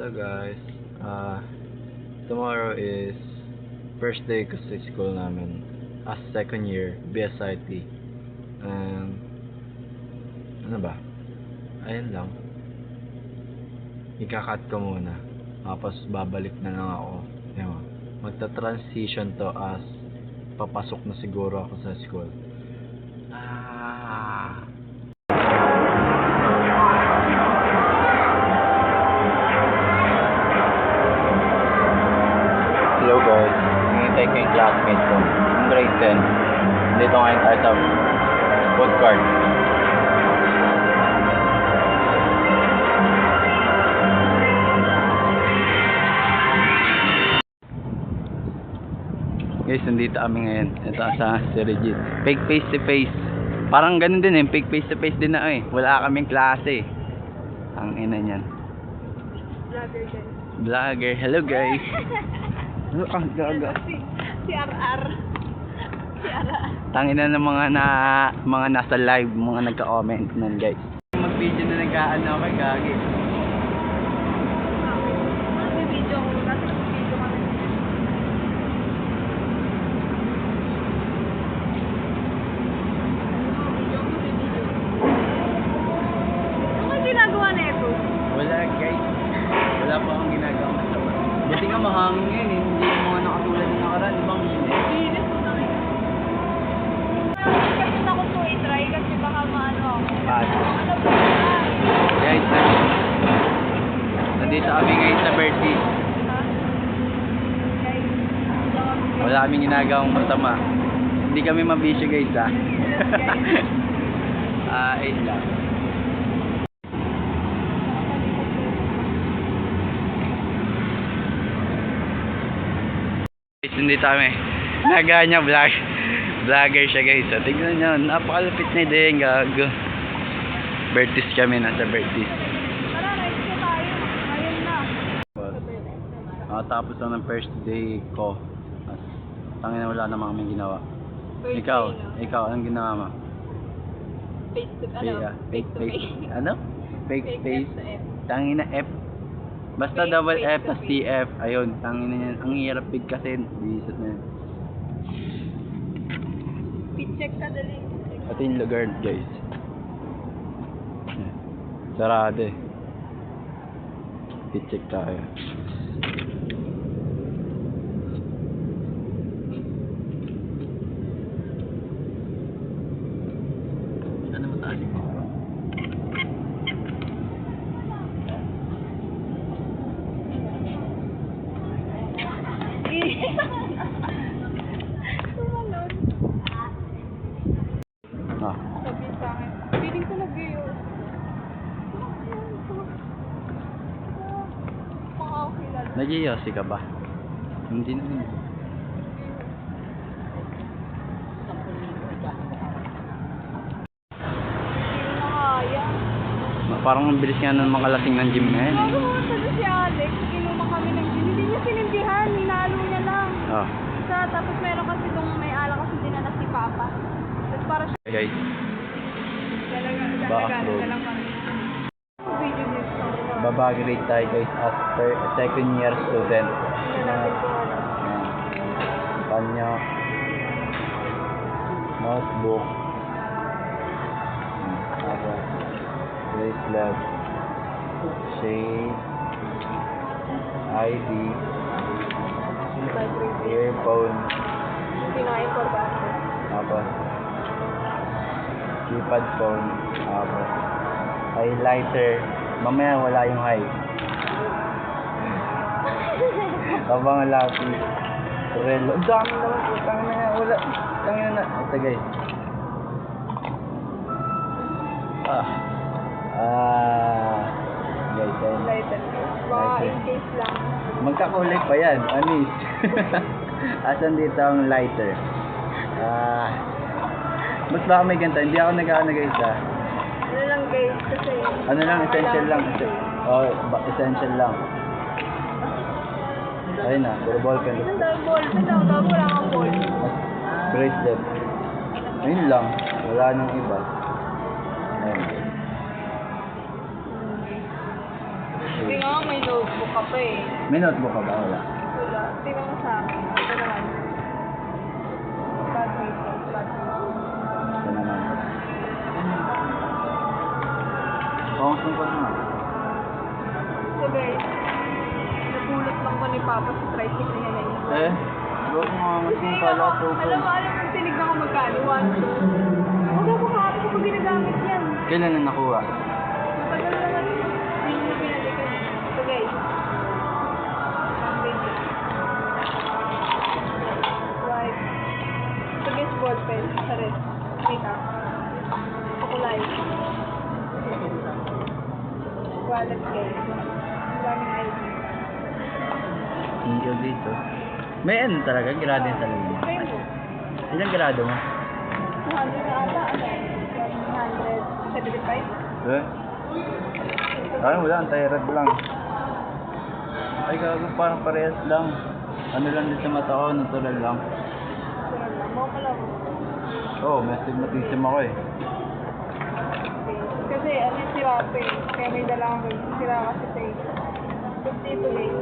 Hello guys. Tomorrow is first day ko sa school namin as second year BSIT. Ano ba? Ayun lang. Ika-cut ko muna. Tapos babalik na lang ako. Ayun. Magta-transition to as papasok na siguro ako sa school. Hello guys, hintay ko yung classmate ko, yung grade 10. Dito ngayon tayo sa food court. Guys, nandito kami ngayon. Ito sa Regis. Fake face to face. Parang ganun din fake face to face din na Wala kaming klase. Ang ina niyan. Vlogger guys. Vlogger. Hello guys. Gaga. Si RR. Si RR. Tangina ng mga nasa live, mga nagka-comment nun guys. Mag-video na nag-aano kay Gagi. May video ko kasi video kami. Ano ginagawa na ito? Wala guys. Wala pa akong ginagawa masama. Buti nga mahangin ngayon hindi yung mga nakatulad ng nakaraan, di ba ang init? Linis mo na rin. Kasi ako po i-try kasi baka maano ako. Paano? Ano ba? Guys, nandito kami ngayon sa birthday. Wala kaming ginagawang masama. Hindi kami mabisyo guys ha. Ayun lang. Guys, nandito kami. Naganya vlogger siya guys. So, tignan nyo, napakalapit na din gago. Birthdays kami, nasa birthdays. Tara, rice ko tayo. Ayun na. Tapos lang ng first day ko. Tangina wala namang kami ginawa. First Ikaw, day, no? ikaw, anong ginawa mo? Face to Fake face. Ano? Fake Fake face. F to F. Tangina F. Basta Fake double face F to plus face. TF. Ayun, tangina yan. Ang hirap bigkasin. Bisot na yan. Fit-check ka dali. Ito yung lugar guys. Sarado eh. I-check tayo. Ano mataas mo? Tumalon. Sabi sa akin, feeling ko nag-iyo. Makakakilala. Nag-iossi ka ba? Hindi naman. Hindi mo makaya. Parang ang bilis nga ng mga lasing ng gym ngayon. Bago sabi si Alex, inuman kami ng gin. Hindi niya sinindihan, hinalo niya lang. Oh. Tapos meron kasi itong may ala kasi dinanas si Papa. Tapos para siya, Hey guys. gano'n na lang kami. Video niya. Babagrade tayo guys as second year student. Kanya notebook, bracelet, shade, ID, earphone, Pinaka-importante. tapos keypad phone, tapos highlighter. Mamaya wala yung high. Habang lapis. Relo. Ang dami naman po. Tangin na wala. Tangin na. Ito guys. Guys, ayun. Lighter. Baka Lighter. in case lang. Magkakulay pa yan. Anis. Asan dito ang lighter? Mas baka may ganito. Hindi ako nag-ano guys Ano lang guys, kasi... Ano lang, essential lang. Oh, essential lang. Ayun na, puro ball pen. Isang dami ball. Ba't wala kang ball? Bracelet. Ayun lang. Wala nang iba. Ayun. Hindi nga, may notebook ka pa eh. May notebook ka ba? Wala. Wala. Tingnan mo sa akin. Ito naman. Badminton. Ito naman. Pangusong ko na. So guys, napulot lang ko ni Papa sa tricycle niya na yun. Eh? Huwag mo nga mas mong Kasi pala ako, ito. alam mo, tinignan ko magkano. 1, 2. Huwag ako kahapon ko pa ginagamit yan. Kailan na nakuha? Matagal naman yun. Hindi nyo pinalikan. So guys, pang-baby. White. So guys, ballpen. Sa red. Makeup. Kukulay. Wallet guys. Ang daming ID. Hindi dito. May ano talaga? Grado yung talaga. Sa'yo mo. Ilang grado mo? 200 na ata. Ano? 175? Eh? Ay, wala. Anti-red lang. Ay, gago. Parang parehas lang. Ano lang din sa mata ko. Natural lang. Sunod lang. Baka pala mo. Oo, may astigmatism ako eh. Kasi ano yung sira pa eh. Kaya may dala akong sira kasi sa eh. Gusto ito guys.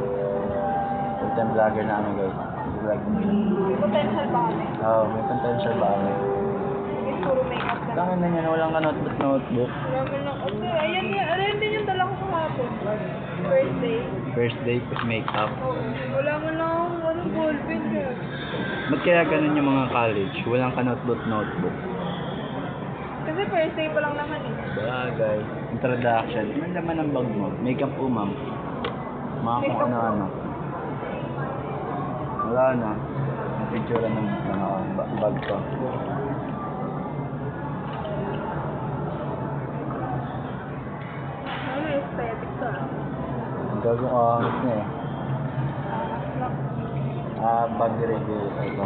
Full time vlogger namin guys. Vlog. May potential ba kami? Oo, may potential ba kami? Guys, puro makeup lang. Tangin na niya na walang ka notebook. Wala man lang. Kasi ayan nga. Ayan din yung dala ko sa hapon. First day. First day, plus makeup. Oo. Wala man lang akong anong ballpen eh. Ba't kaya ganun yung mga college? Walang ka notebook. Kasi first day pa lang naman eh. Bagay. Introduction. Ano naman ang bag mo? Makeup po ma'am. Mga kung Makeup ano-ano. Wala na. Ang picture ng bag ko. Ano yung aesthetic to ah? Ang gagawin ko, na eh. Lock. Bag review. Ito.